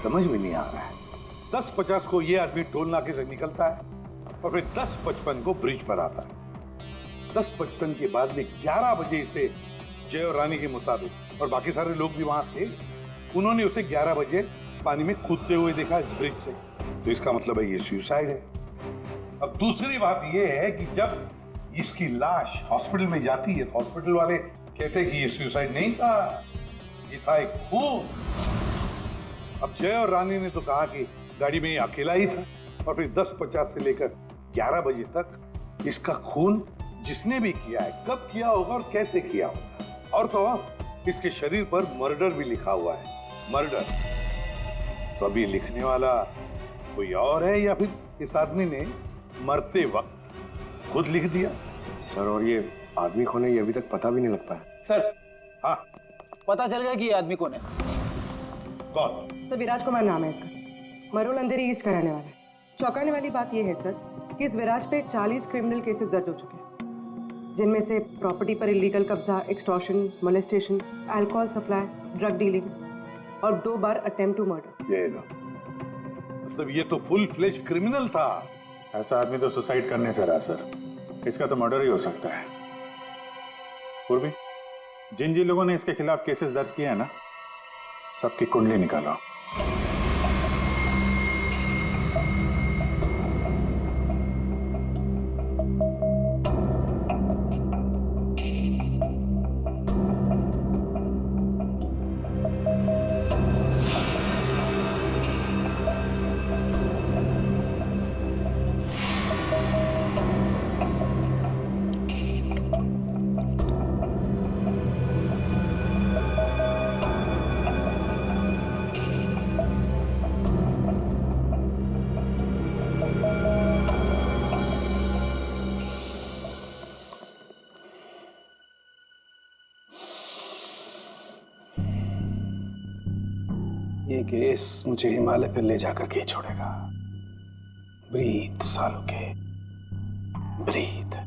समझ में नहीं आ रहा है। 10:50 को ये आदमी टोल नाके से निकलता है और फिर 10:55 को ब्रिज पर आता है। 10:55 के बाद में 11 बजे से जय और रानी के मुताबिक, और बाकी सारे लोग भी वहां थे, उन्होंने उसे 11 बजे पानी में कूदते हुए देखा इस ब्रिज से। तो इसका मतलब है ये सुसाइड है। अब दूसरी बात ये है कि जब इसकी लाश हॉस्पिटल में जाती है तो हॉस्पिटल वाले कहते हैं कि ये सुसाइड नहीं था, ये था एक खून। अब जय और रानी ने तो कहा कि गाड़ी में ये अकेला ही था, और फिर 10:50 से लेकर 11 बजे तक इसका खून जिसने भी किया है, कब किया होगा और कैसे किया होगा। और तो इसके शरीर पर मर्डर भी लिखा हुआ है, मर्डर। तो अभी लिखने वाला कोई और है या फिर इस आदमी ने मरते वक्त खुद लिख दिया। सर, और ये आदमी कौन है ये अभी तक पता भी नहीं लग पाया। सर, हाँ, पता चल गया कि ये आदमी कौन है। कौन? सर, विराज कुमार नाम है इसका, मरोल अंधेरी ईस्ट का रहने वाला है। चौंकाने वाली बात यह है सर कि इस विराज पे 40 क्रिमिनल केसेस दर्ज हो चुके हैं, जिनमें से प्रॉपर्टी पर इलीगल कब्जा, extortion, molestation, alcohol supply, drug dealing और 2 बार अटेम्प्ट टू मर्डर। ये लो, मतलब ये तो फुल फ्लेज क्रिमिनल था। ऐसा आदमी तो सुसाइड करने से रहा सर, इसका तो मर्डर ही हो सकता है। पूर्वी, जिन जिन लोगों ने इसके खिलाफ केसेस दर्ज किए हैं ना, सबकी कुंडली निकालो। ये केस मुझे हिमालय पर ले जाकर के ही छोड़ेगा। ब्रीथ सालों के, ब्रीथ।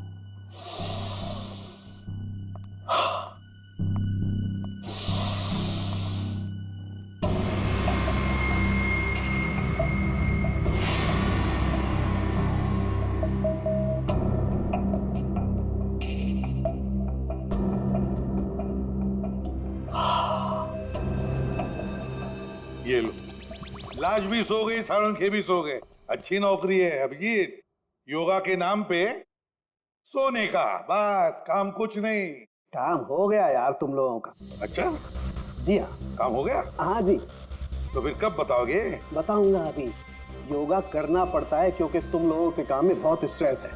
ये लो, लाश भी सो गई, साळुंखे भी सो गए। अच्छी नौकरी है अभिजीत, योगा के नाम पे सोने का, बस काम कुछ नहीं। काम हो गया यार तुम लोगों का। अच्छा, जी हाँ। काम हो गया? हाँ जी। तो फिर कब बताओगे? बताऊंगा अभी। योगा करना पड़ता है क्योंकि तुम लोगों के काम में बहुत स्ट्रेस है।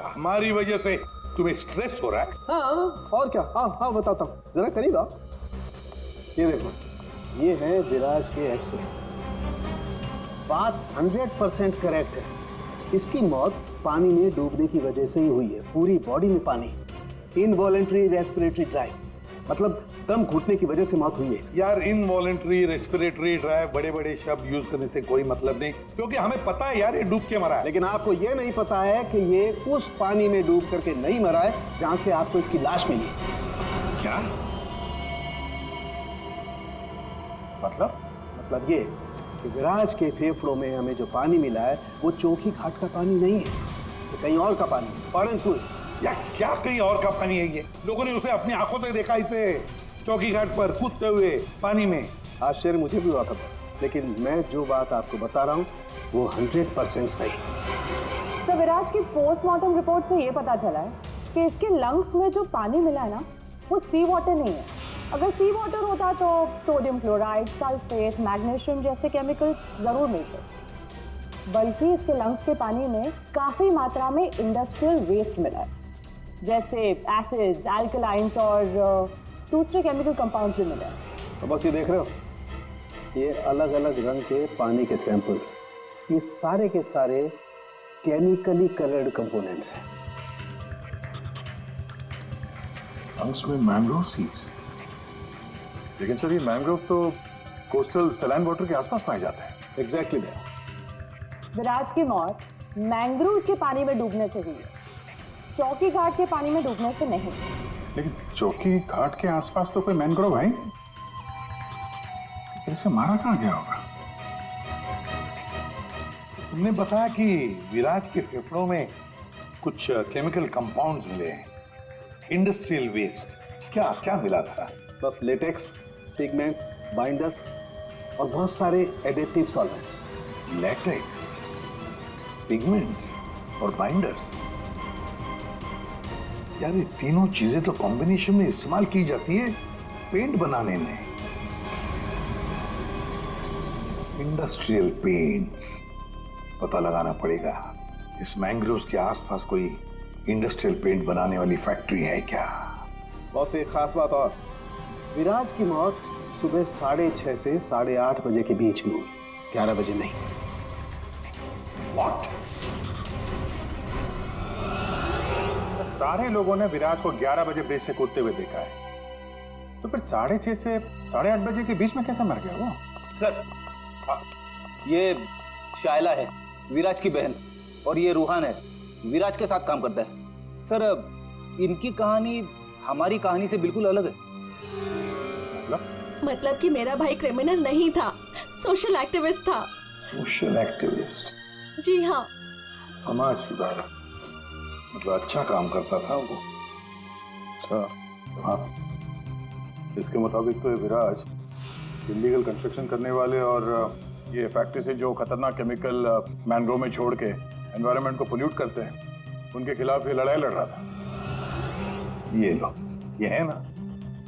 हमारी वजह से तुम्हें स्ट्रेस हो रहा है? हाँ, और क्या। हाँ हाँ, बताता हूँ, जरा करिएगा। ये देखो, ये है विराज के एक्स-रे। बात 100% करेक्ट है। इसकी मौत पानी में डूबने की वजह से ही हुई है। पूरी बॉडी में पानी, इनवॉलेंट्री रेस्पिरेटरी ड्राइव, मतलब दम घुटने की वजह से मौत हुई है इसकी। यार, इनवॉलेंट्री रेस्पिरेटरी ड्राइव, बड़े बड़े शब्द यूज करने से कोई मतलब नहीं, क्योंकि हमें पता है यार ये डूब के मरा है। लेकिन आपको ये नहीं पता है कि ये उस पानी में डूब करके नहीं मरा है जहां से आपको इसकी लाश मिली। क्या मतलब ये कि विराज के फेफड़ों में हमें जो पानी मिला है वो चौकी घाट का पानी नहीं है, तो कहीं और का पानी, फॉरेन फ्लूइड। यार, क्या कहीं और का पानी है? ये लोगों ने उसे अपनी आंखों से देखा, इसे चौकी घाट पर कूदते हुए पानी में। आश्चर्य मुझे भी हुआ था, लेकिन मैं जो बात आपको बता रहा हूँ वो 100% सही। तो विराज की पोस्टमार्टम रिपोर्ट से ये पता चला है कि इसके लंग्स में जो पानी मिला है ना, वो सी वाटर नहीं है। अगर सी वाटर होता तो सोडियम क्लोराइड, सल्फेट, मैग्नीशियम जैसे केमिकल्स जरूर मिलते, बल्कि इसके लंग्स के पानी में काफी मात्रा में इंडस्ट्रियल वेस्ट मिला है, जैसे एसिड्स, अल्कलाइंस और दूसरे केमिकल कंपाउंड्स भी मिले हैं। तो बस ये देख रहे हो, ये अलग अलग रंग के पानी के सैंपल्स, ये सारे के सारे केमिकली कलर्ड कंपोनेंट्स हैं। लंग्स में मैंग्रोव सीड्स, लेकिन सर ये मैंग्रोव तो कोस्टल सैलाइन वाटर के आसपास पाए जाते हैं। एग्जैक्टली। विराज की मौत मैंग्रोव के पानी में डूबने से हुई है, चौकी घाट के पानी में डूबने से नहीं। लेकिन चौकी घाट के आसपास तो कोई मैंग्रोव है? फिर इसे मारा कहाँ गया होगा? तुमने बताया कि विराज के फेफड़ों में कुछ केमिकल कंपाउंड्स मिले हैं, इंडस्ट्रियल वेस्ट। क्या क्या मिला था? बस लेटेक्स, पिगमेंट्स, बाइंडर्स और बहुत सारे एडिटिव सॉल्वेंट्स। लेटेक्स, पिगमेंट्स और बाइंडर्स। यार ये तीनों चीजें तो कॉम्बिनेशन में इस्तेमाल की जाती है पेंट बनाने में। इंडस्ट्रियल पेंट्स, पता लगाना पड़ेगा इस मैंग्रोव्स के आसपास कोई इंडस्ट्रियल पेंट बनाने वाली फैक्ट्री है क्या? बस एक खास बात और, विराज की मौत सुबह 6:30 से 8:30 बजे के बीच में हुई, 11 बजे नहीं। What? सारे लोगों ने विराज को 11 बजे ब्रिज से कूदते हुए देखा है, तो फिर 6:30 से 8:30 बजे के बीच में कैसे मर गया वो? सर, ये शायला है, विराज की बहन, और ये रूहान है, विराज के साथ काम करता है। सर, इनकी कहानी हमारी कहानी से बिल्कुल अलग है। मतलब कि मेरा भाई क्रिमिनल नहीं था, सोशल एक्टिविस्ट था। Social activist? जी हाँ। समाज सुधारक, मतलब अच्छा काम करता था वो। अच्छा, हाँ। इसके मुताबिक तो ये विराज इलीगल कंस्ट्रक्शन करने वाले और ये फैक्ट्री से जो खतरनाक केमिकल मैंग्रोव में छोड़ के एनवायरनमेंट को पोल्यूट करते हैं, उनके खिलाफ ये लड़ाई लड़ रहा था। ये लो, ये है ना,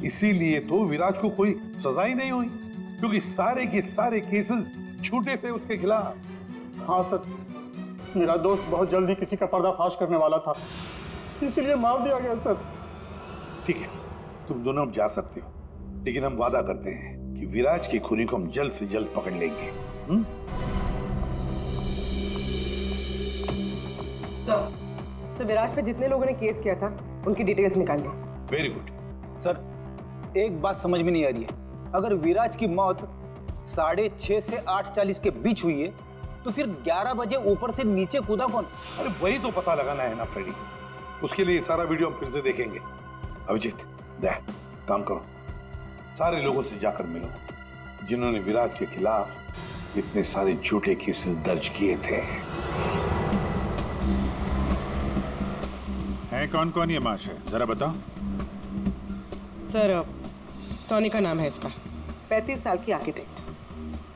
इसीलिए तो विराज को कोई सजा ही नहीं हुई, क्योंकि सारे के सारे केसेस छूटे थे उसके खिलाफ। हाँ सर, मेरा दोस्त बहुत जल्दी किसी का पर्दाफाश करने वाला था, इसीलिए मार दिया गया सर। ठीक है, तुम दोनों अब जा सकते हो, लेकिन हम वादा करते हैं कि विराज की खूनी को हम जल्द से जल्द पकड़ लेंगे। तो विराज पे जितने लोगों ने केस किया था उनकी डिटेल्स निकाल ली। Very good. सर, एक बात समझ में नहीं आ रही है, अगर विराज की मौत 6:30 से 8:40 के बीच हुई है, तो फिर 11 बजे ऊपर से नीचे कूदा कौन? अरे वही तो पता लगाना है ना फ्रेडी, उसके लिए सारा वीडियो हम फिर से देखेंगे। अभिजीत, दे काम करो, सारे लोगों से जाकर मिलो जिन्होंने विराज के खिलाफ इतने सारे झूठे केसेस दर्ज किए थे। है कौन कौन ये माश है, जरा बताओ। सर, सोनी का नाम है इसका, 35 साल की आर्किटेक्ट,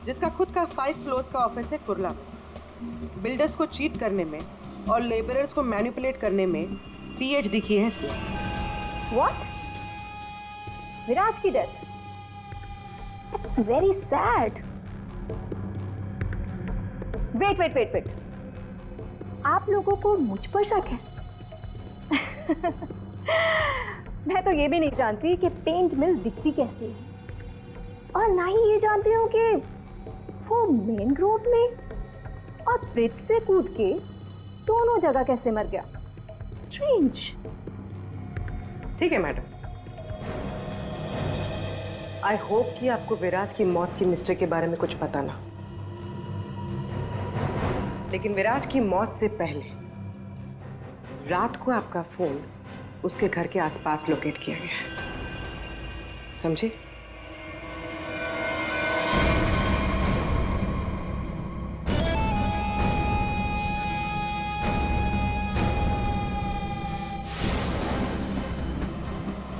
जिसका खुद का 5 फ्लोर्स का ऑफिस है कुर्ला में। बिल्डर्स को चीट करने में और लेबरर्स को मैनिपुलेट करने में पीएचडी की है इसने। What? विराज की death? It's very sad. Wait. आप लोगों को मुझ पर शक है? मैं तो ये भी नहीं जानती कि पेंट मिल दिखती कैसी है, और ना ही ये जानती हूँ कि वो मेन रोड में और ब्रिज से कूद के दोनों जगह कैसे मर गया। स्ट्रेंज। ठीक है मैडम, आई होप कि आपको विराज की मौत की मिस्ट्री के बारे में कुछ पता ना, लेकिन विराज की मौत से पहले रात को आपका फोन उसके घर के आसपास लोकेट किया गया है, समझे?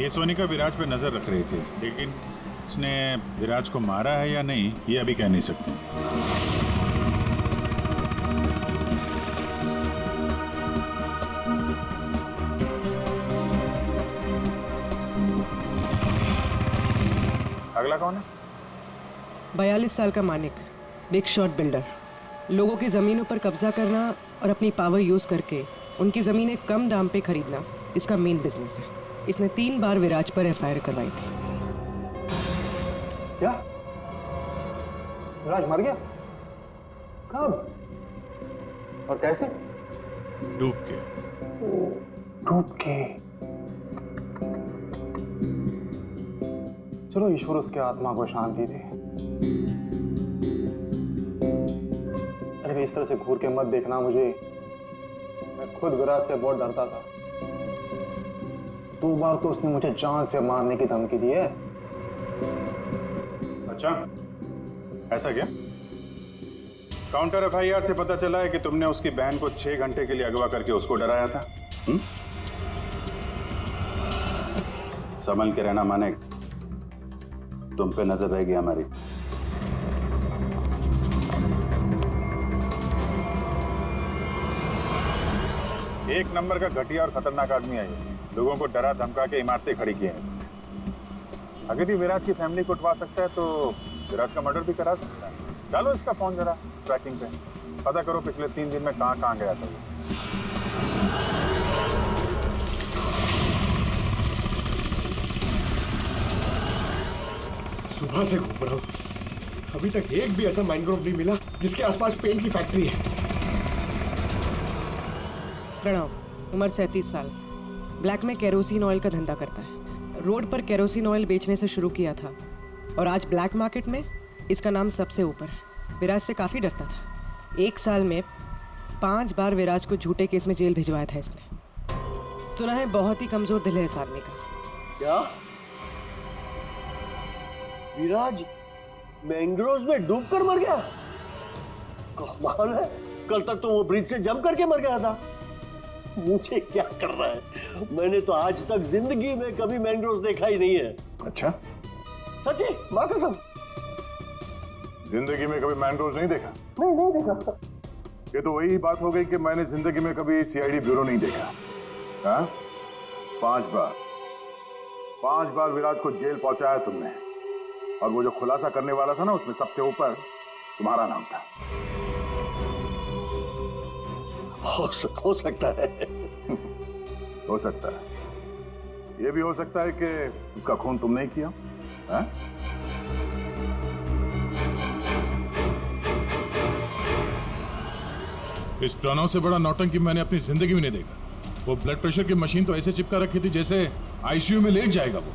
ये सोनिका विराज पे नजर रख रही थी, लेकिन उसने विराज को मारा है या नहीं ये अभी कह नहीं सकती। अगला कौन है? 42 साल का मानिक, बिग शॉट बिल्डर, लोगों की जमीनों पर कब्जा करना और अपनी पावर यूज करके उनकी जमीनें कम दाम पे खरीदना इसका मेन बिजनेस है। इसने 3 बार विराज पर एफआईआर करवाई थी। क्या? विराज मर गया? कब और कैसे? डूब के। डूब के? चलो ईश्वर उसके आत्मा को शांति दे। अरे इस तरह से घूर के मत देखना मुझे, मैं खुद विराज से बहुत डरता था। 2 बार तो उसने मुझे जान से मारने की धमकी दी है। अच्छा, ऐसा क्या? काउंटर एफआईआर से पता चला है कि तुमने उसकी बहन को 6 घंटे के लिए अगवा करके उसको डराया था। संभल के रहना मानेक, तुम पे नजर रहेगी हमारी। एक नंबर का घटिया और खतरनाक आदमी है ये। लोगों को डरा धमका के इमारतें खड़ी की हैं इसने। अगर ये विराज की फैमिली को उठवा सकता है तो विराज का मर्डर भी करा सकता है। डालो इसका फोन जरा ट्रैकिंग पे, पता करो पिछले 3 दिन में कहां गया था ये। सुबह से घूम रहा हूँ, अभी तक एक भी ऐसा मैनग्रोव नहीं मिला जिसके आसपास पेंट की फैक्ट्री है। प्रणव, उम्र 37 साल, ब्लैक में केरोसिन ऑयल का धंधा करता है। रोड पर केरोसिन ऑयल बेचने से शुरू किया था और आज ब्लैक मार्केट में इसका नाम सबसे ऊपर है। विराज से काफ़ी डरता था। 1 साल में 5 बार विराज को झूठे केस में जेल भिजवाया था इसने। सुना है बहुत ही कमज़ोर दिल है इस आदमी का। क्या विराज मैंग्रोव्स में डूबकर मर गया? कमाल है, कल तक तो वो ब्रिज से जंप करके मर गया था। मुझे क्या कर रहा है? मैंने तो आज तक जिंदगी में कभी मैंग्रोव्स देखा ही नहीं है। अच्छा, सच्ची माँ कसम, जिंदगी में कभी मैंग्रोव्स नहीं देखा? नहीं देखा। ये तो वही बात हो गई कि मैंने जिंदगी में कभी सीआईडी ब्यूरो नहीं देखा। हाँ? 5 बार विराज को जेल पहुंचाया तुमने, और वो जो खुलासा करने वाला था ना, उसमें सबसे ऊपर तुम्हारा नाम था। हो सकता है। हो सकता है। ये भी हो सकता है कि उसका खून तुमने ही किया। हाँ? इस प्रणव से बड़ा नौटंकी मैंने अपनी जिंदगी में नहीं देखा। वो ब्लड प्रेशर की मशीन तो ऐसे चिपका रखी थी जैसे आईसीयू में लेट जाएगा वो।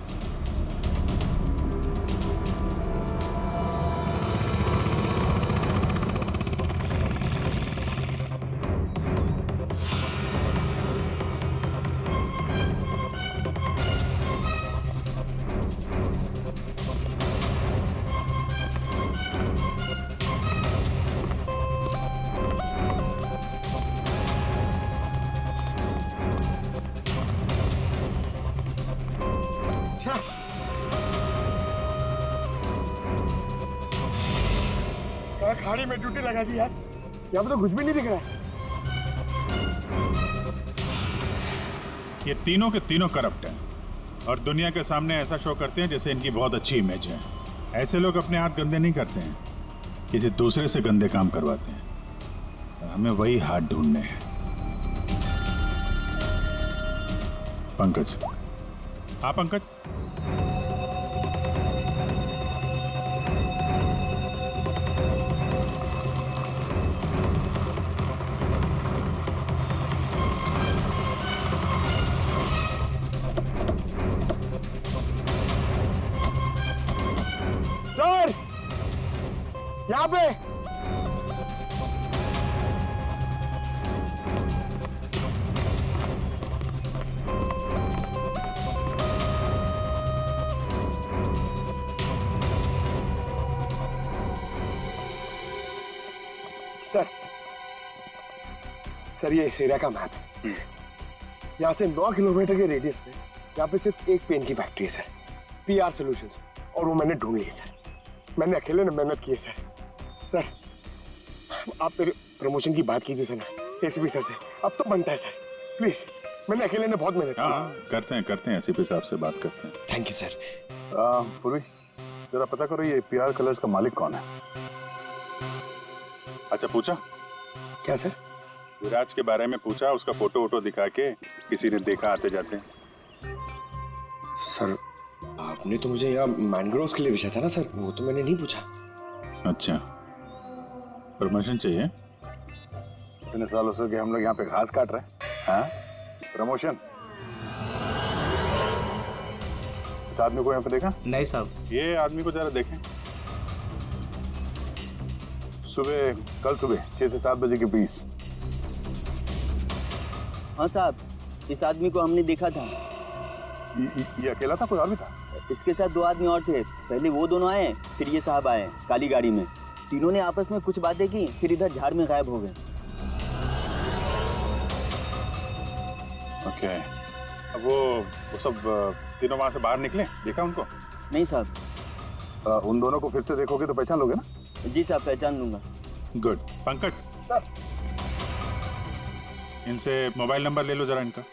खाड़ी में ड्यूटी लगा दी यार, यहाँ पे तो कुछ भी नहीं दिख रहा है। ये तीनों के तीनों करप्ट हैं और दुनिया के सामने ऐसा शो करते हैं जैसे इनकी बहुत अच्छी इमेज है। ऐसे लोग अपने हाथ गंदे नहीं करते हैं, किसी दूसरे से गंदे काम करवाते हैं। हमें वही हाथ ढूंढने हैं। पंकज, हाँ पंकज, सर यहाँ पे सर ये इस एरिया का मैप है। यहाँ से 9 किलोमीटर के रेडियस में यहाँ पे सिर्फ एक पेन की फैक्ट्री है सर, पीआर सॉल्यूशंस, और वो मैंने ढूंढ ली है सर। मैंने अकेले ने मेहनत की है सर। सर आप मेरे प्रमोशन की बात कीजिए सर ना एसीपी सर से, अब तो बनता है सर, प्लीज। मैंने अकेले ने बहुत मेहनत की। हाँ, करते हैं एसीपी साहब से बात करते हैं। Thank you sir. पूर्वी, जरा पता करो ये पीआर कलर्स का मालिक कौन है? अच्छा, पूछा क्या सर? विराज के बारे में पूछा, उसका फोटो वोटो दिखा के किसी ने देखा आते जाते? सर आपने तो मुझे यहाँ मैनग्रोव्स के लिए पूछा था ना सर, वो तो मैंने नहीं पूछा। अच्छा, प्रमोशन चाहिए? इतने सालों से कि हम लोग यहाँ पे घास काट रहे हैं। हाँ, प्रमोशन? इस आदमी को यहाँ पे देखा? नहीं साहब। ये आदमी को जरा देखें। कल सुबह 6 से 7 बजे के बीच। हाँ साहब, इस आदमी को हमने देखा था। ये अकेला था, कोई और भी था? इसके साथ 2 आदमी और थे। पहले वो दोनों आए, फिर ये साहब आए काली गाड़ी में। तीनों ने आपस में कुछ बातें की, फिर इधर झाड़ में गायब हो गए। ओके, अब वो सब तीनों वहां से बाहर निकले, देखा उनको? नहीं साहब। उन दोनों को फिर से देखोगे तो पहचान लोगे ना? जी साहब, पहचान लूंगा। गुड। पंकज सर, इनसे मोबाइल नंबर ले लो जरा इनका।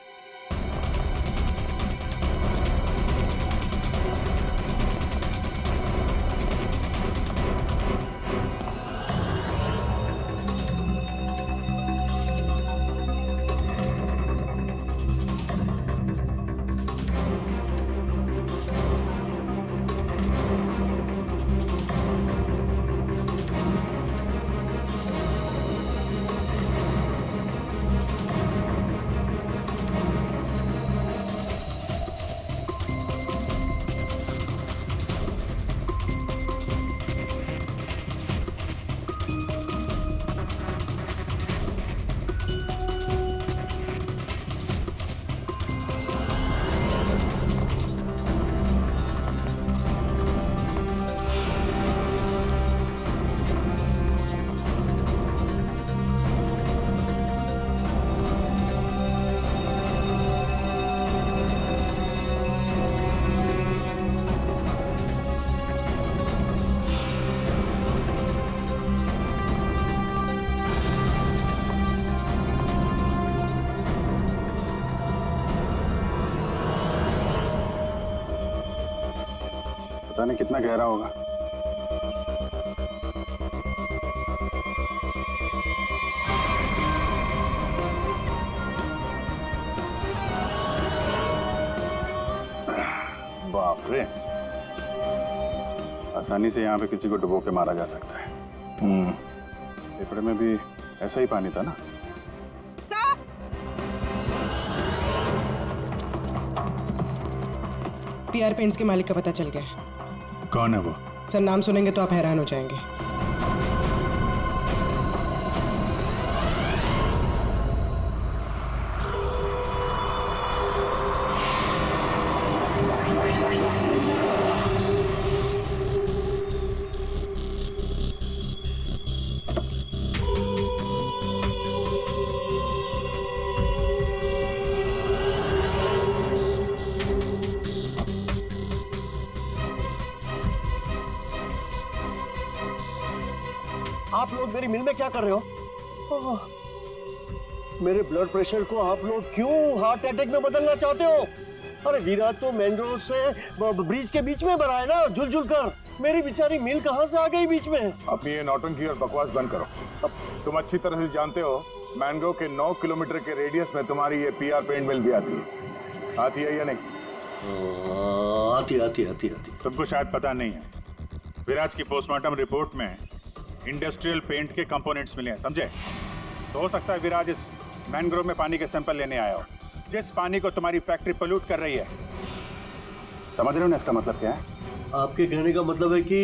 पता नहीं कितना गहरा होगा। बाप रे, आसानी से यहाँ पे किसी को डुबो के मारा जा सकता है। पेपड़े में भी ऐसा ही पानी था ना? पीआर पेंट्स के मालिक का पता चल गया। कौन है वो? सर नाम सुनेंगे तो आप हैरान हो जाएंगे। आप लोग मेरी मिल में क्या कर रहे हो? मेरे ब्लड प्रेशर को आप लोग क्यों हार्ट अटैक में बदलना चाहते हो? अरे विराट तो मैंग्रोव से ब्रिज के बीच में मरा है ना, झुल कर। मेरी बेचारी मिल कहां से आ गई बीच में? अपनी ये नौटंकी और बकवास बंद करो। तुम अच्छी तरह से जानते हो मैंग्रोव के 9 किलोमीटर के रेडियस में तुम्हारी ये पीआर पेंट मिल भी आती है या नहीं? आती। तुमको शायद पता नहीं है, विराज की पोस्टमार्टम रिपोर्ट में इंडस्ट्रियल पेंट के कंपोनेंट्स मिले हैं, समझे? तो हो सकता है विराज इस मैंग्रोव में पानी के सैंपल लेने आया हो, जिस पानी को तुम्हारी फैक्ट्री पोल्यूट कर रही है। समझ रहे हो ना इसका मतलब क्या है? आपके कहने का मतलब है कि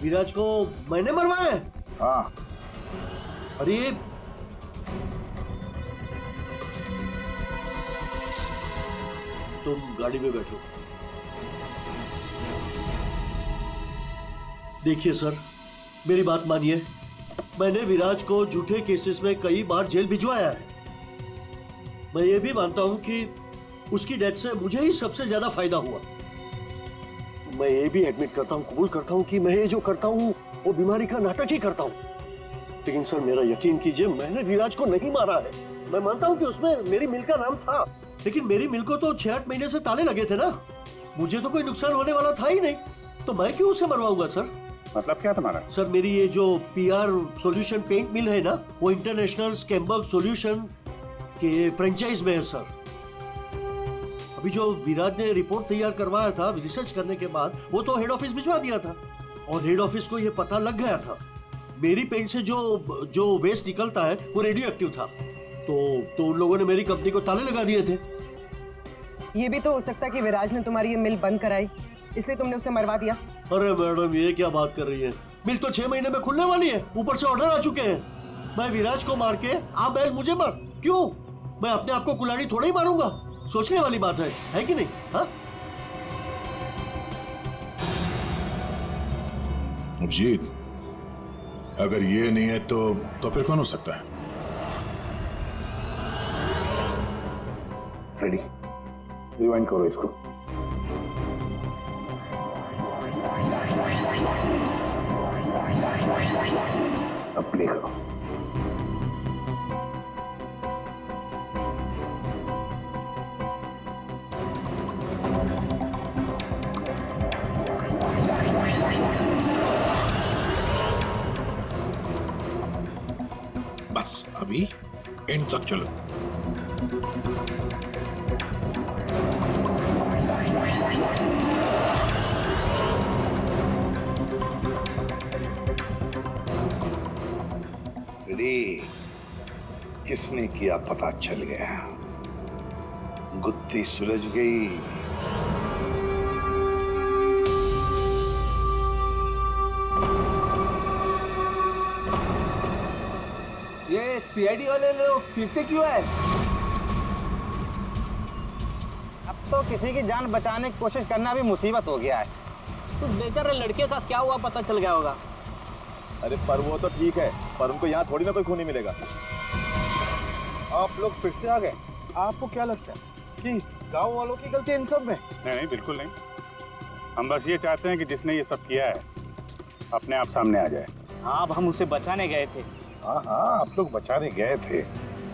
विराज को मैंने मरवाया है? हाँ। अरे तुम गाड़ी में बैठो। देखिए सर, मेरी बात मानिए, मैंने विराज को झूठे केसेस में कई बार जेल भिजवाया है। मैं ये भी मानता हूं कि उसकी डेथ से मुझे ही सबसे ज्यादा फायदा हुआ। मैं ये भी एडमिट करता हूं, कबूल करता हूं कि मैं ये जो करता हूं वो बीमारी का नाटक ही करता हूं। लेकिन सर मेरा यकीन कीजिए, मैंने विराज को नहीं मारा है। मैं मानता हूं कि उसमें मेरी मिल का नाम था, लेकिन मेरी मिल को तो 6-8 महीने से ताले लगे थे ना। मुझे तो कोई नुकसान होने वाला था ही नहीं, तो मैं क्यों उसे मरवाऊंगा सर? मतलब क्या तुम्हारा? सर मेरी ये जो पीआर सॉल्यूशन पेंट मिल है ना, वो इंटरनेशनल स्कैम्बर्ग सॉल्यूशन के फ्रेंचाइज में है सर। अभी जो विराज ने रिपोर्ट तैयार करवाया था रिसर्च करने के बाद, वो तो हेड ऑफिस भिजवा दिया था और हेड ऑफिस को ये पता लग गया था मेरी पेंट से जो वेस्ट निकलता है वो रेडियो एक्टिव था। तो उन लोगों ने मेरी कंपनी को ताले लगा दिए थे। ये भी तो हो सकता है कि विराज ने तुम्हारी ये मिल बंद कराई, इसलिए तुमने उसे मरवा दिया। अरे मैडम, ये क्या बात कर रही है? मिल तो 6 महीने में खुलने वाली है, ऊपर से ऑर्डर आ चुके हैं। मैं विराज को मार के आप बैल मुझे मार, क्यों? मैं अपने आप को कुल्हाड़ी थोड़ा ही मारूंगा। सोचने वाली बात है कि नहीं? हाँ अभिजीत, अगर ये नहीं है तो फिर कौन हो सकता है? रेडी, रिवाइंड करो इसको। अब प्ले करो। बस अभी एंड तक चलो। रेडी, किसने किया पता चल गया, गुत्थी सुलझ गई। ये सीआईडी वाले लोग फिर से क्यों है? अब तो किसी की जान बचाने की कोशिश करना भी मुसीबत हो गया है। तो बेचारे लड़के का क्या हुआ पता चल गया होगा। अरे पर वो तो ठीक है, पर उनको यहाँ थोड़ी ना कोई खूनी मिलेगा। आप लोग फिर से आ गए। आपको क्या लगता है कि गांव वालों की गलती इन सब में? नहीं, बिल्कुल नहीं। हम बस ये चाहते हैं कि जिसने ये सब किया है अपने आप सामने आ जाए। हाँ, अब हम उसे बचाने गए थे। हाँ हाँ, आप लोग बचाने गए थे,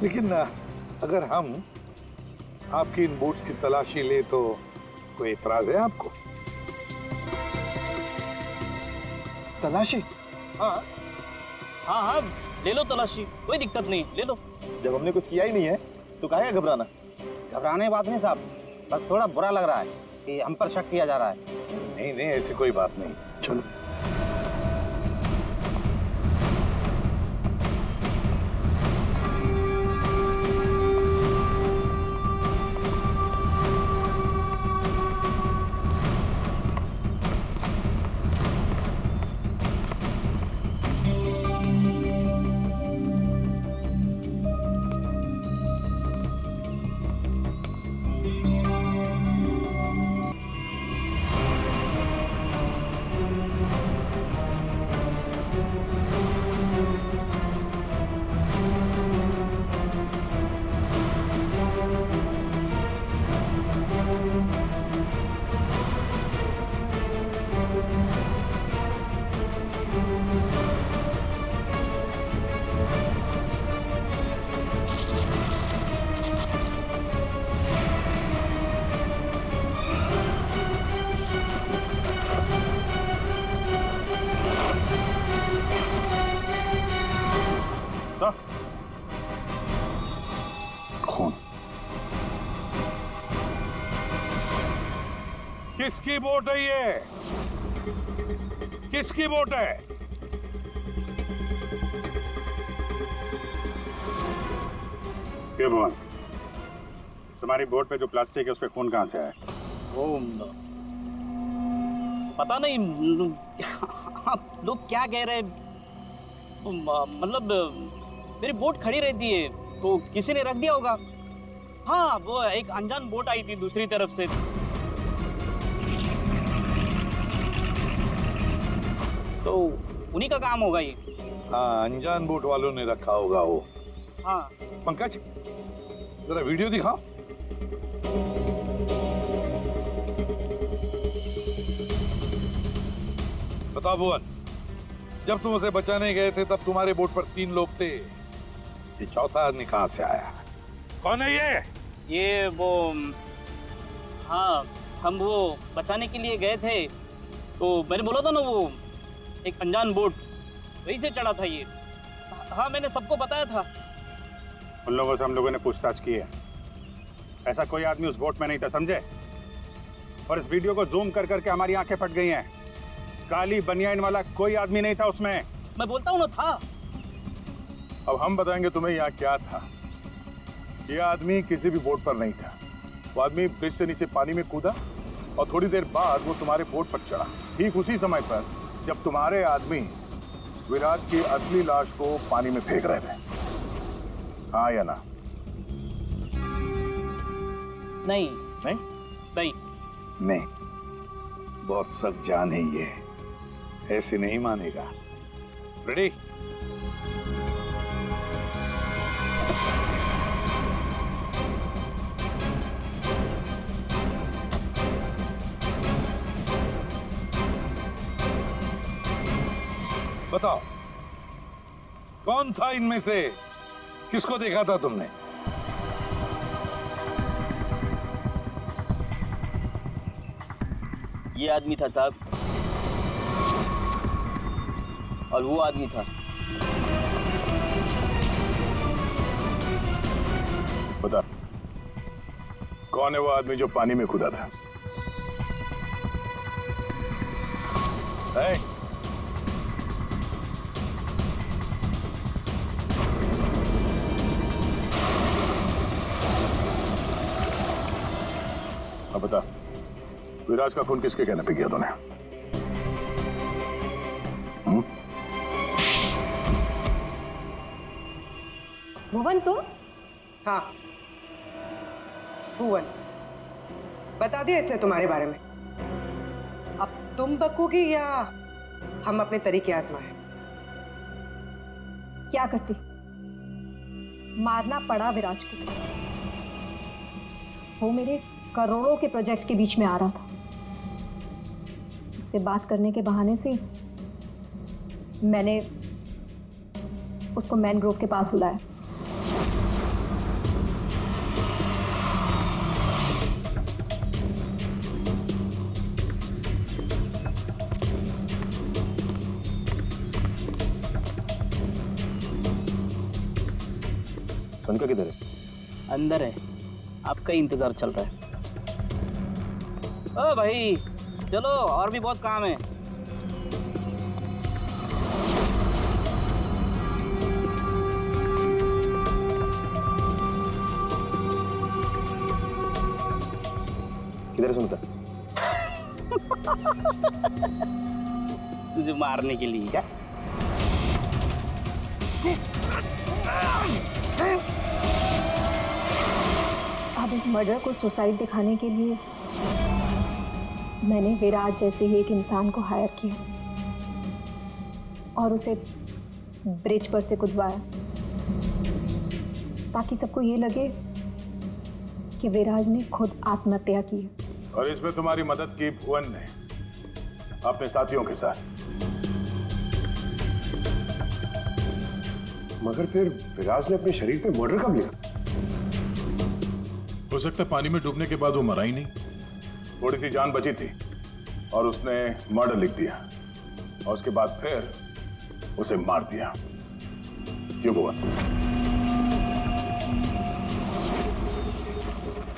लेकिन अगर हम आपकी इन बोट्स की तलाशी ले तो कोई इतराज है आपको? तलाशी? हाँ हाँ हाँ, ले लो तलाशी, कोई दिक्कत नहीं, ले लो। जब हमने कुछ किया ही नहीं है तो काहे है घबराना? घबराने बात नहीं साहब, बस थोड़ा बुरा लग रहा है कि हम पर शक किया जा रहा है। नहीं नहीं, ऐसी कोई बात नहीं, चलो। खून किसकी बोट है ये? किसकी बोट है? क्यों भवन, तुम्हारी बोट पे जो प्लास्टिक है उस पे खून कहाँ से आया? पता नहीं आप लोग क्या कह रहे हैं। मतलब मेरी बोट खड़ी रहती है तो किसी ने रख दिया होगा। हाँ, वो एक अनजान बोट आई थी दूसरी तरफ से। तो उन्हीं का काम होगा ये। हाँ, अनजान बोट वालों ने रखा होगा वो। हाँ। पंकज, जरा वीडियो दिखाओ। बताओ भुवन, जब तुम उसे बचाने गए थे तब तुम्हारे बोट पर 3 लोग थे, ये चौथा आदमी कहाँ से आया? कौन है ये? ये वो, हाँ, हम वो बचाने के लिए गए थे तो मैंने बोला था ना, वो एक अनजान बोट, वहीं से चढ़ा था ये। हाँ, मैंने सबको बताया था। उन लोगों से हम लोगों ने पूछताछ की है, ऐसा कोई आदमी उस बोट में नहीं था, समझे? और इस वीडियो को जूम कर करके हमारी आंखें फट गई हैं। काली बनियान वाला कोई आदमी नहीं था उसमें। मैं बोलता हूँ ना, था। अब हम बताएंगे तुम्हें यहाँ क्या था। ये आदमी किसी भी बोट पर नहीं था। वो आदमी ब्रिज से नीचे पानी में कूदा और थोड़ी देर बाद वो तुम्हारे बोट पर चढ़ा, ठीक उसी समय पर जब तुम्हारे आदमी विराज की असली लाश को पानी में फेंक रहे थे। हाँ या ना? नहीं नहीं नहीं नहीं, बहुत सख्त जान है ये, ऐसे नहीं मानेगा। रेडी? बताओ, कौन था इनमें से? किसको देखा था तुमने? ये आदमी था साहब, और वो आदमी था। बता, कौन है वो आदमी जो पानी में कूदा था? है? अब बता, विराज का खून किसके कहने पे किया तूने? भुवन तुम? हाँ, भुवन। बता दिया इसने तुम्हारे बारे में। अब तुम बकोगी या हम अपने तरीके आजमाएं? क्या करती? मारना पड़ा विराज को। वो मेरे करोड़ों के प्रोजेक्ट के बीच में आ रहा था। उससे बात करने के बहाने से मैंने उसको मैनग्रोव के पास बुलाया। सनका किधर है? अंदर है, आपका ही इंतजार चल रहा है। ओ भाई चलो, और भी बहुत काम है। किधर है सुनता? तुझे मारने के लिए क्या? अब इस मर्डर को सुसाइड दिखाने के लिए मैंने विराज जैसे ही एक इंसान को हायर किया और उसे ब्रिज पर से कूदवाया, ताकि सबको ये लगे कि विराज ने खुद आत्महत्या की है। और इसमें तुम्हारी मदद की भुवन ने अपने साथियों के साथ। मगर फिर विराज ने अपने शरीर पे मर्डर कब लिखा? हो सकता है पानी में डूबने के बाद वो मरा ही नहीं। थोड़ी सी जान बची थी और उसने मर्डर लिख दिया और उसके बाद फिर उसे मार दिया। क्यों भुवन?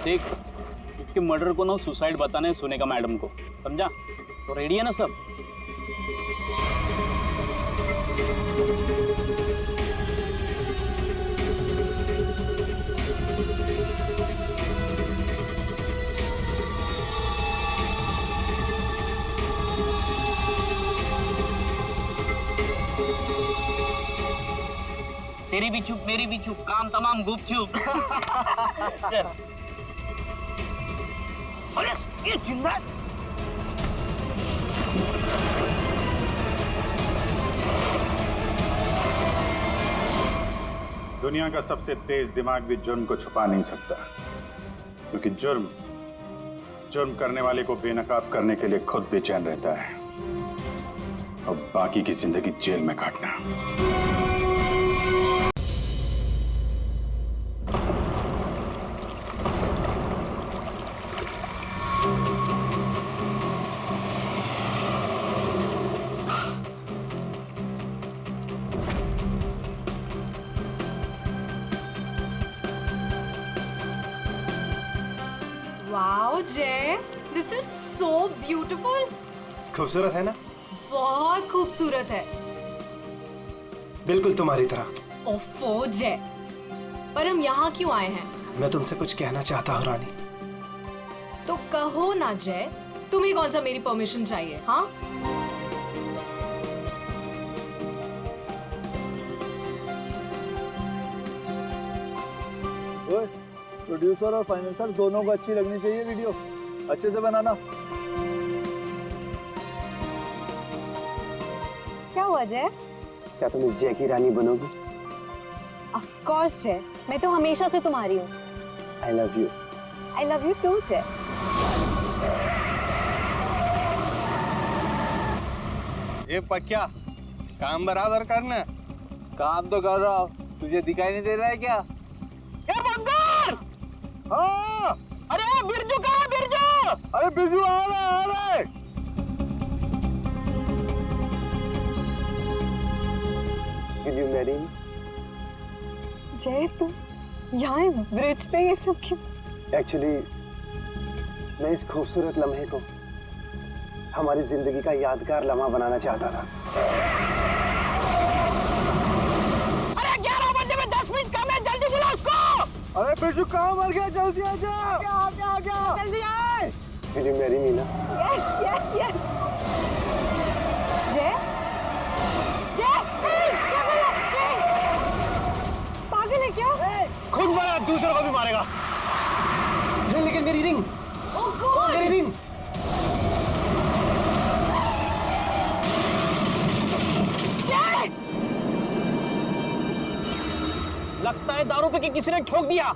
देख, इसके मर्डर को ना सुसाइड बताने सुनेगा मैडम को, समझा? तो रेडी है ना सब? तेरी भी चुप, मेरी भी चुप, काम तमाम गुपचुप। चल। अरे ये जिंदा दुनिया का सबसे तेज दिमाग भी जुर्म को छुपा नहीं सकता, क्योंकि जुर्म करने वाले को बेनकाब करने के लिए खुद बेचैन रहता है और बाकी की जिंदगी जेल में काटना। वाओ जय, दिस इज सो ब्यूटीफुल। खूबसूरत है ना? बहुत खूबसूरत है। बिल्कुल तुम्हारी तरह। ओफो जय, पर हम यहाँ क्यों आए हैं? मैं तुमसे कुछ कहना चाहता हूँ रानी। तो कहो ना जय, तुम्हें कौन सा मेरी परमिशन चाहिए? हाँ, प्रोड्यूसर और फाइनेंसर दोनों को अच्छी लगनी चाहिए वीडियो, अच्छे से बनाना। क्या हुआ जय? क्या तुम इस जय की रानी बनोगी? ऑफ कोर्स जय, मैं तो हमेशा से तुम्हारी हूँ। I love you. I love you too Jai. ये पक्या, काम बराबर करना। काम तो कर रहा हूँ, तुझे दिखाई नहीं दे रहा है क्या? ए बंगार! हाँ! अरे बिरजू कहाँ है बिरजू? अरे बिरजू आ रहा है। Will you marry me? जय तुम यहाँ ब्रिज पे ये सब क्यों? Actually, मैं इस खूबसूरत लम्हे को हमारी जिंदगी का यादगार लम्हा बनाना चाहता था। अरे 11 बजे में 10 मिनट कम है, जल्दी बुला उसको। अरे बिरजू कहाँ मर गया? जल्दी आ जा। आ जल्दी आए। Will you marry me ना? Yes, yes, yes. जय? पागल है क्या? खुद मारा, दूसरों को भी मारेगा। लेकिन मेरी रिंग। Oh God! मेरी रिंग। लगता है दारू पे कि किसी ने ठोक दिया।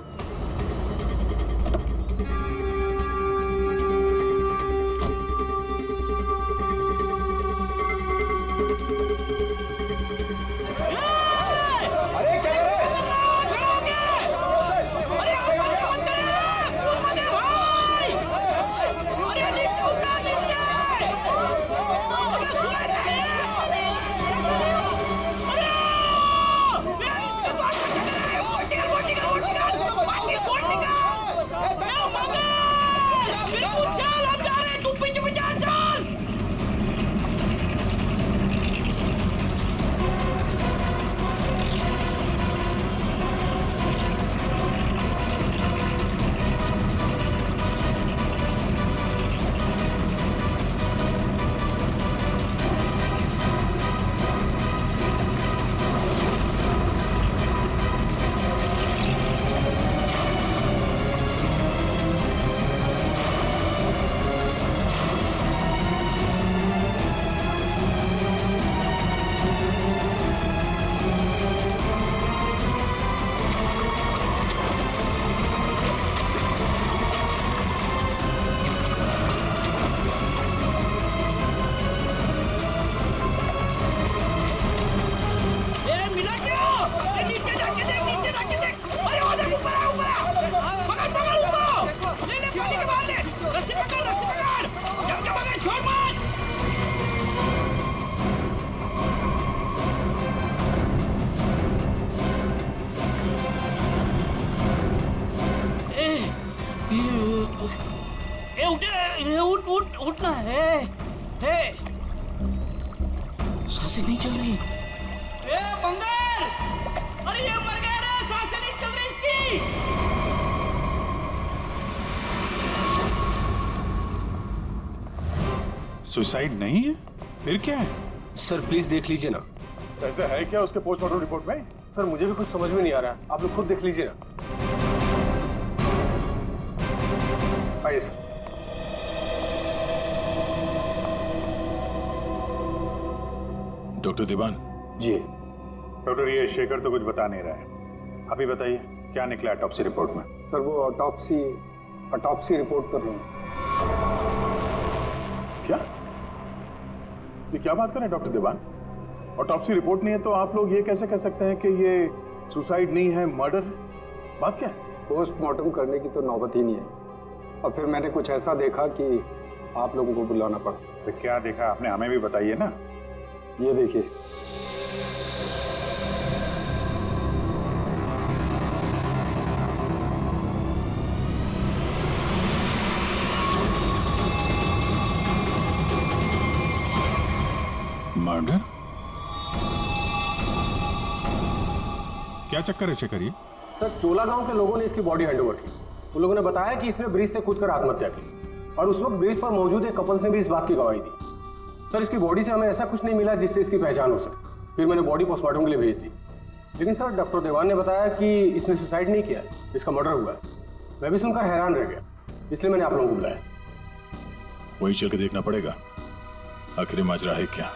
उठना है। सांसें नहीं चल रही। बंगार! अरे ये मर गया रे, सांसें नहीं चल रही इसकी। सुसाइड नहीं है, फिर क्या है? सर प्लीज देख लीजिए ना। ऐसा है क्या उसके पोस्टमार्टम रिपोर्ट में? सर मुझे भी कुछ समझ में नहीं आ रहा है, आप लोग खुद देख लीजिए ना। आइए सर। डॉक्टर दीवान जी। डॉक्टर ये शेखर तो कुछ बता नहीं रहा है, अभी बताइए क्या निकला ऑटोप्सी रिपोर्ट में? सर वो ऑटोप्सी रिपोर्ट कर रहे हैं। क्या? ये क्या बात कर रहे हैं डॉक्टर दीवान? ऑटोप्सी रिपोर्ट नहीं है तो आप लोग ये कैसे कह सकते हैं कि ये सुसाइड नहीं है, मर्डर? बात क्या है? पोस्टमार्टम करने की तो नौबत ही नहीं है, और फिर मैंने कुछ ऐसा देखा कि आप लोगों को बुलाना पड़ा। तो क्या देखा आपने, हमें भी बताइए ना। ये देखिए। मर्डर? क्या चक्कर है शेखर ये? सर चोला गांव के लोगों ने इसकी बॉडी हैंडओवर की। उन लोगों ने बताया कि इसने ब्रिज से कूदकर आत्महत्या की, और उस वक्त ब्रिज पर मौजूद एक कपल्स ने भी इस बात की गवाही दी। सर इसकी बॉडी से हमें ऐसा कुछ नहीं मिला जिससे इसकी पहचान हो सके। फिर मैंने बॉडी पोस्टमार्टम के लिए भेज दी, लेकिन सर डॉक्टर देवान ने बताया कि इसने सुसाइड नहीं किया, इसका मर्डर हुआ है। मैं भी सुनकर हैरान रह गया, इसलिए मैंने आप लोगों को बुलाया। वही चल के देखना पड़ेगा आखिर माजरा है क्या।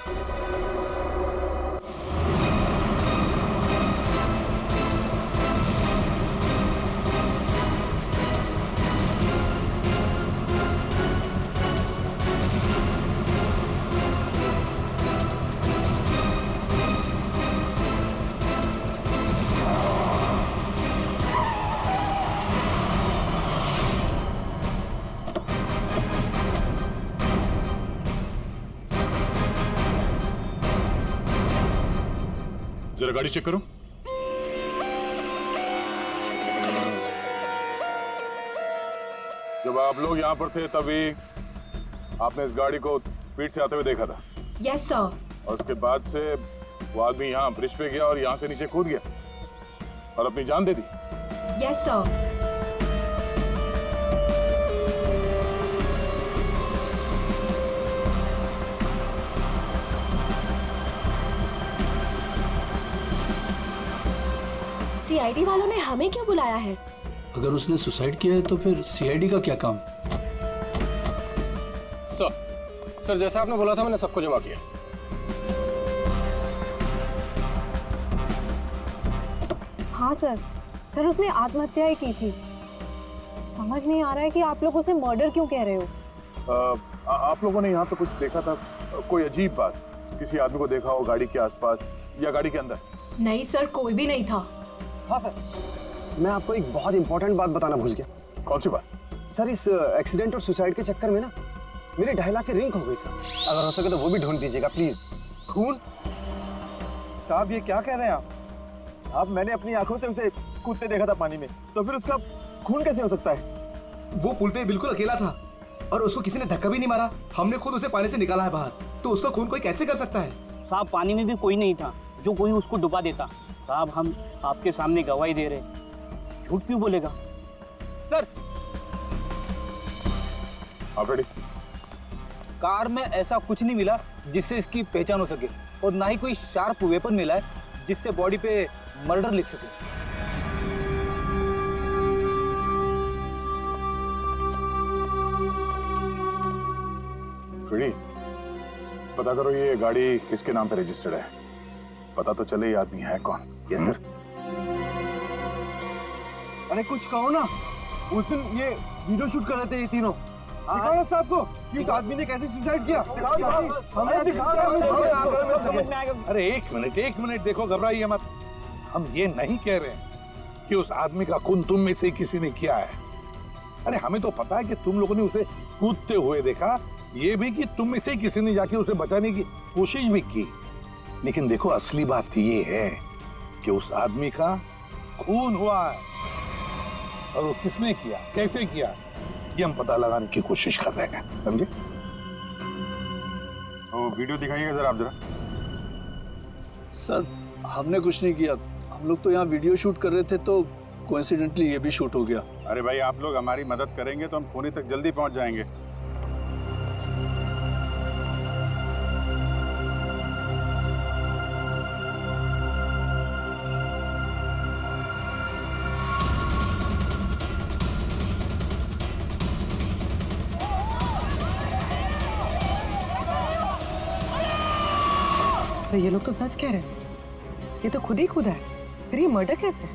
जरा गाड़ी चेक करो। जब आप लोग यहाँ पर थे तभी आपने इस गाड़ी को स्पीड से आते हुए देखा था। Yes sir. और उसके बाद से वो आदमी यहाँ ब्रिज पे गया और यहाँ से नीचे कूद गया और अपनी जान दे दी। Yes sir. सीआईडी वालों ने हमें क्यों बुलाया है? अगर उसने सुसाइड किया है तो फिर सीआईडी का क्या काम? सर जैसा आपने बोला था मैंने सबको जमा किया। हाँ सर, सर उसने आत्महत्या ही की थी। समझ नहीं आ रहा है कि आप लोग उसे मर्डर क्यों कह रहे हो। आप लोगों ने यहाँ पे कुछ देखा था? कोई अजीब बात, किसी आदमी को देखा हो गाड़ी के आसपास या गाड़ी के अंदर? नहीं सर, कोई भी नहीं था। हाँ सर, मैं आपको एक बहुत इंपॉर्टेंट बात बताना भूल गया। कौन सी बात? सर इस एक्सीडेंट और सुसाइड के चक्कर में ना मेरे 2.5 लाख की रिंग हो गई सर। अगर हो सके तो वो भी ढूंढ दीजिएगा प्लीज। खून? साहब ये क्या कह रहे हैं आप? मैंने अपनी आंखों से उसे कूदते देखा था पानी में, तो फिर उसका खून कैसे हो सकता है? वो पुल पे बिल्कुल अकेला था और उसको किसी ने धक्का भी नहीं मारा। हमने खुद उसे पानी से निकाला है बाहर, तो उसका खून कोई कैसे कर सकता है? साहब पानी में भी कोई नहीं था जो कोई उसको डुबा देता। साहब हम आपके सामने गवाही दे रहे, झूठ क्यों बोलेगा? सर आप रेडी? कार में ऐसा कुछ नहीं मिला जिससे इसकी पहचान हो सके, और ना ही कोई शार्प वेपन मिला है जिससे बॉडी पे मर्डर लिख सके। रेडी? पता करो ये गाड़ी किसके नाम पे रजिस्टर्ड है। पता तो चले ये आदमी है कौन। Yes sir. अरे कुछ कहो ना, उस दिन ये वीडियो शूट कर रहे थे ये तीनों। दिखाओ ना साहब को कि उस आदमी ने कैसे सुसाइड किया। अरे एक मिनट देखो, घबराइए मत। हम ये नहीं कह रहे हैं कि उस आदमी का खून तुम में से किसी ने किया है। अरे हमें तो पता है कि तुम लोगों ने उसे कूदते हुए देखा, ये भी कि तुम में से किसी ने जाके उसे बचाने की कोशिश भी की। लेकिन देखो असली बात ये है कि उस आदमी का खून हुआ है, और वो किसने किया, कैसे किया, ये हम पता लगाने की कोशिश कर रहे हैं। समझे? वो वीडियो दिखाइएगा जरा आप जरा। सर हमने कुछ नहीं किया, हम लोग तो यहाँ वीडियो शूट कर रहे थे तो कोइंसिडेंटली ये भी शूट हो गया। अरे भाई आप लोग हमारी मदद करेंगे तो हम पुणे तक जल्दी पहुंच जाएंगे। सर ये लोग तो सच कह रहे हैं, ये तो खुद ही खुदा है, फिर ये मर्डर कैसे?